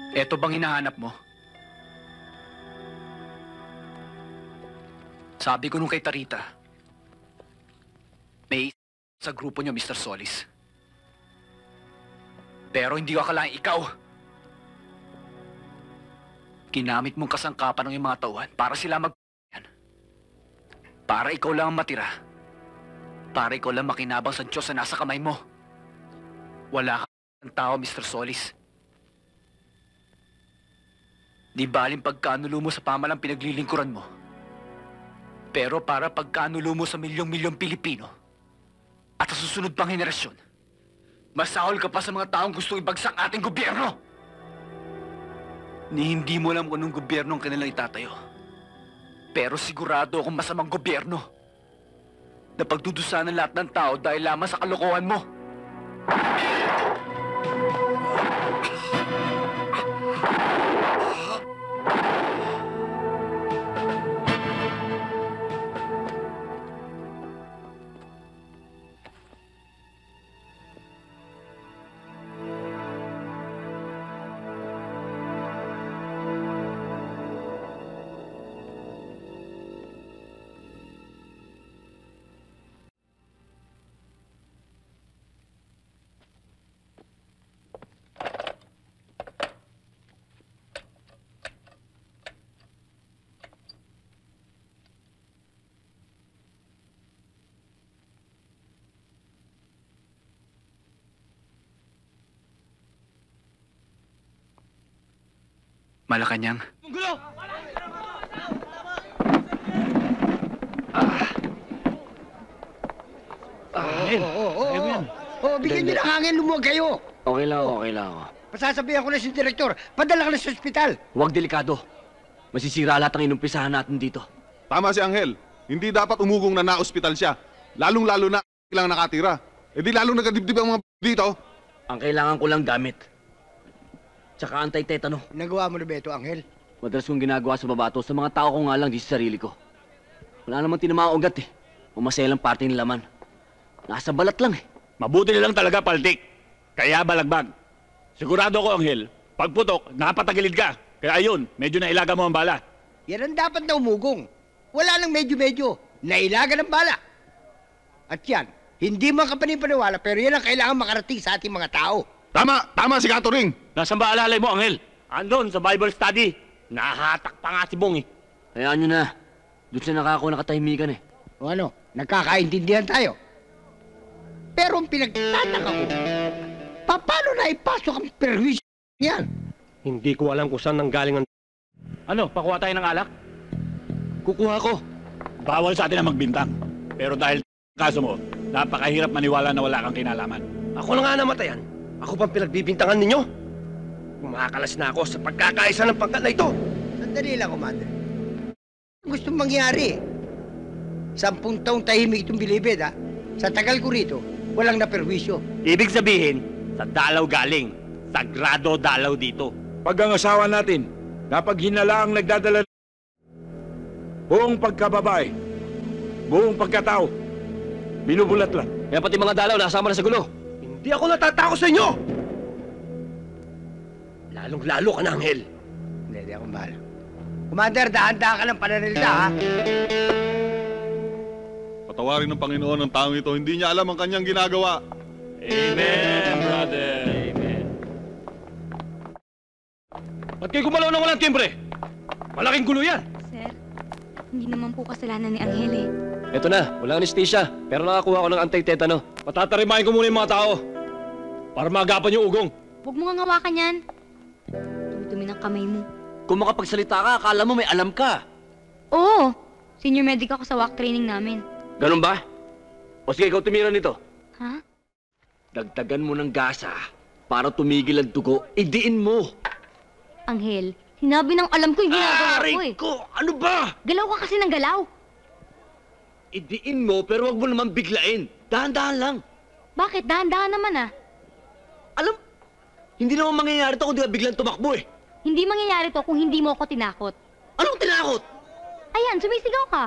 Eto bang hinahanap mo? Sabi ko nung kay Tarita, may sa grupo niyo, Mr. Solis. Pero hindi ko akalaing ikaw. Ginamit mong kasangkapan ng iyong mga tauhan para sila para ikaw lang ang matira. Para ikaw lang makinabang sa Diyos na nasa kamay mo. Wala kang tao, Mr. Solis. Di baling pagkanulo mo sa pamalang pinaglilingkuran mo. Pero para pagkanulo mo sa milyong-milyong Pilipino at sa susunod pang henerasyon, masahol ka pa sa mga taong gustong ibagsak ating gobyerno. Ni hindi mo alam kung anong gobyerno ang kanilang itatayo. Pero sigurado akong masamang gobyerno na pagdudusa ng lahat ng tao dahil lamang sa kalokohan mo. Malacanang. Munggulo! Bigyan niyo ng hangin, lumuwag kayo. Okay lang ako. Pasasabihan ko na si Direktor, padala ka na sa ospital. Huwag delikado. Masisira lahat ang inumpisahan natin dito. Tama si Angel. Hindi dapat umugong na na-ospital siya. Lalong-lalo na lang nakatira. E di lalong nagadibdib ang mga dito. Ang kailangan ko lang gamit. Tsaka anti-tetano. Nagawa mo na ba ito, Angel? Madalas kong ginagawa sa babato sa mga tao ko nga lang, di sa sarili ko. Wala naman tinamang ugat eh. Umaselang parte ng laman. Nasa balat lang eh. Mabuti na lang talaga, Paltik. Kaya balagbag. Sigurado ko, Angel, pagputok, nakapatagilid ka. Kaya ayun, medyo nailaga mo ang bala. Yan ang dapat na umugong. Wala nang medyo-medyo. Nailaga ng bala. At yan, hindi man ka panipaniwala, pero yan ang kailangan makarating sa ating mga tao. Tama si Katuring. Nasaan ba alalay mo, Angel? Andon, sa Bible study. Nahatak pa nga si Bong eh. Hayaan nyo na. Doon siya nakako nakatahimikan eh. O ano, nagkakaintindihan tayo. Pero ang pinagtataka ko, paano na ipasok ang perwisyo yan? Hindi ko alam kung saan nanggaling ang... Ano, pakuha tayo ng alak? Kukuha ko. Bawal sa atin na magbintang. Pero dahil kaso mo, napakahirap maniwala na wala kang kinalaman. Ako na nga namatayan. Ako pang pinagbibintangan ninyo. Kumakalas na ako sa pagkakaisa ng pangkat na ito. Sandali lang, Commander. Gusto mangyari. 10 taong tahimik itong bilibid, ha? Sa tagal ko rito, walang naperwisyo. Ibig sabihin, sa dalaw galing. Sagrado dalaw dito. Pag ang asawa natin, napaghinala ang nagdadala buong pagkababae, buong pagkatao, binubulat lang. Kaya pati mga dalaw nasama na sa gulo. Hindi ako natatakot sa inyo! Lalong-lalo ka na, Angel. Hindi akong bahala. Commander, dahan-dahan ka ng pananalita, ha? Patawarin ng Panginoon ang taong ito. Hindi niya alam ang kanyang ginagawa. Amen, brother. Amen. Ba't kayo gumalaw na walang timbre? Malaking gulo yan! Sir, hindi naman po kasalanan ni Angel eh. Eto na, walang anesthesia. Pero nakakuha ko ng anti-tetano. Patatarimahin ko muna yung mga tao. Para maagapan yung ugong. Huwag mo nga hawakan yan. Dumi ng kamay mo. Kung makapagsalita ka, akala mo may alam ka. Oo, senior medic ako sa walk training namin. Ganun ba? O sige, ikaw tumira nito. Ha? Dagdagan mo ng gasa para tumigil ang dugo, idiin mo. Angel, sinabi ng alam ko yung ginagawa ko eh. Ko! Ano ba? Galaw ka kasi ng galaw. Idiin mo pero wag mo naman biglain. Dahan-dahan lang. Bakit? Dahan-dahan naman ah. Alam, hindi naman mangyayari to kung di ka biglang tumakbo eh. Hindi mangyayari to kung hindi mo ako tinakot. Anong tinakot? Ayan, sumisigaw ka.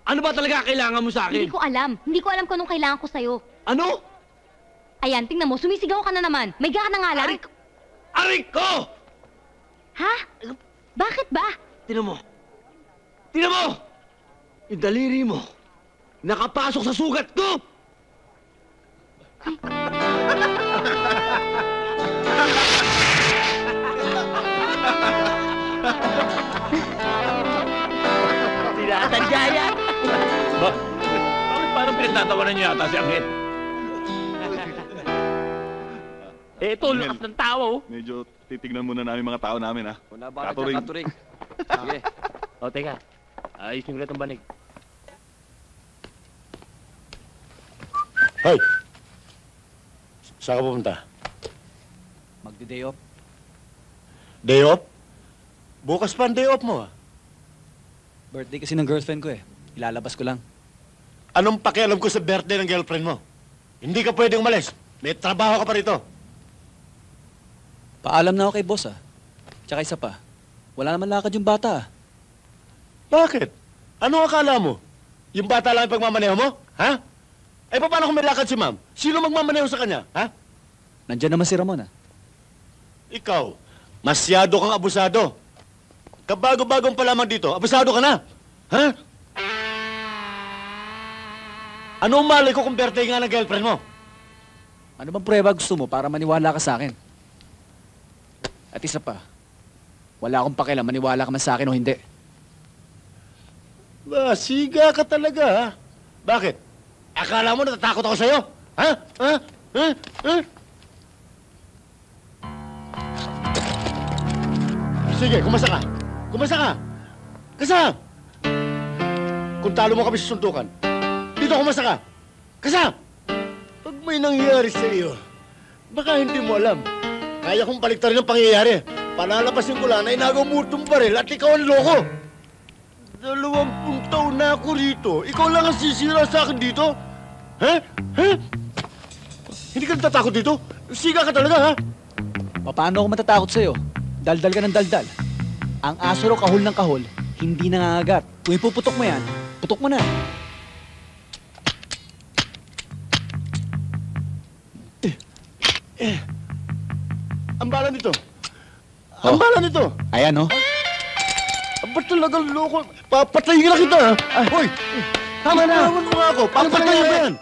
Ano ba talaga kailangan mo sa akin? Hindi ko alam. Hindi ko alam kung anong kailangan ko sa'yo. Ano? Ayan, tingnan mo, sumisigaw ka na naman. May gana nga lang. pare ko! Ha? Bakit ba? Tinan mo! Tinan mo! Yung daliri mo, nakapasok sa sugat ko! Tinatadya yan! Bakit parang pinagtatawanan niyo yata si Angel? Ito, lakas ng tao. Medyo titignan muna namin mga tao namin, ha? Kung nabakat Katuring. siya, katuring. Sige. O, teka. Ayos yung ulit ang banig. Hoy! Saan ka pupunta? Magdi-day off. Day off? Bukas pa ang day off mo, ah. Birthday kasi ng girlfriend ko eh. Ilalabas ko lang. Anong pakialam ko sa birthday ng girlfriend mo? Hindi ka pwedeng umalis. May trabaho ka pa rito. Paalam na ako kay boss ah. Tsaka isa pa, wala naman lakad yung bata ah. Bakit? Ano akala mo? Yung bata lang ang pagmamaneho mo? Ha? Eh, paano kung may lakad si ma'am? Sino magmamaneho sa kanya? Ha? Nandiyan naman si Ramon ah. Ikaw, masyado kang abusado. Kabago-bagong pa lamang dito, abusado ka na. Ha? Ano ang malay ko kung birthday nga ng girlfriend mo? Ano bang prueba gusto mo para maniwala ka sa akin? At isa pa, wala akong pakialam maniwala ka man sa akin o hindi. Ba, siga ka talaga, ha? Bakit? Akala mo natatakot ako sa'yo? Ha? Ha? Ha? Ha? Sige, kumasa ka. Kumasa ka. Kasa! Kung talo mo kami sa suntukan, dito kumasa ka. Kasa! Pag may nangyayari sa iyo, baka hindi mo alam. Kaya kong paliktarin ang pangyayari. Palalapasin ko lang na inagaw mo itong baril at ikaw ang loko. 20 taon na ako rito. Ikaw lang ang sisira sa akin dito. Ha? Ha? Hindi ka natatakot dito? Siga ka talaga, ha? Paano ako matatakot sa'yo? Daldal ka ng daldal. Ang aso raw kahol ng kahol, hindi nangangagat. Kung ipuputok mo yan, putok mo na. Ang bala nito. Ang bala nito. Ayan oh. Ba't talagang loko? Papatayin na kita, ha? Hoy! Tama na! Itawan mo nga ako. Papatayin mo yan!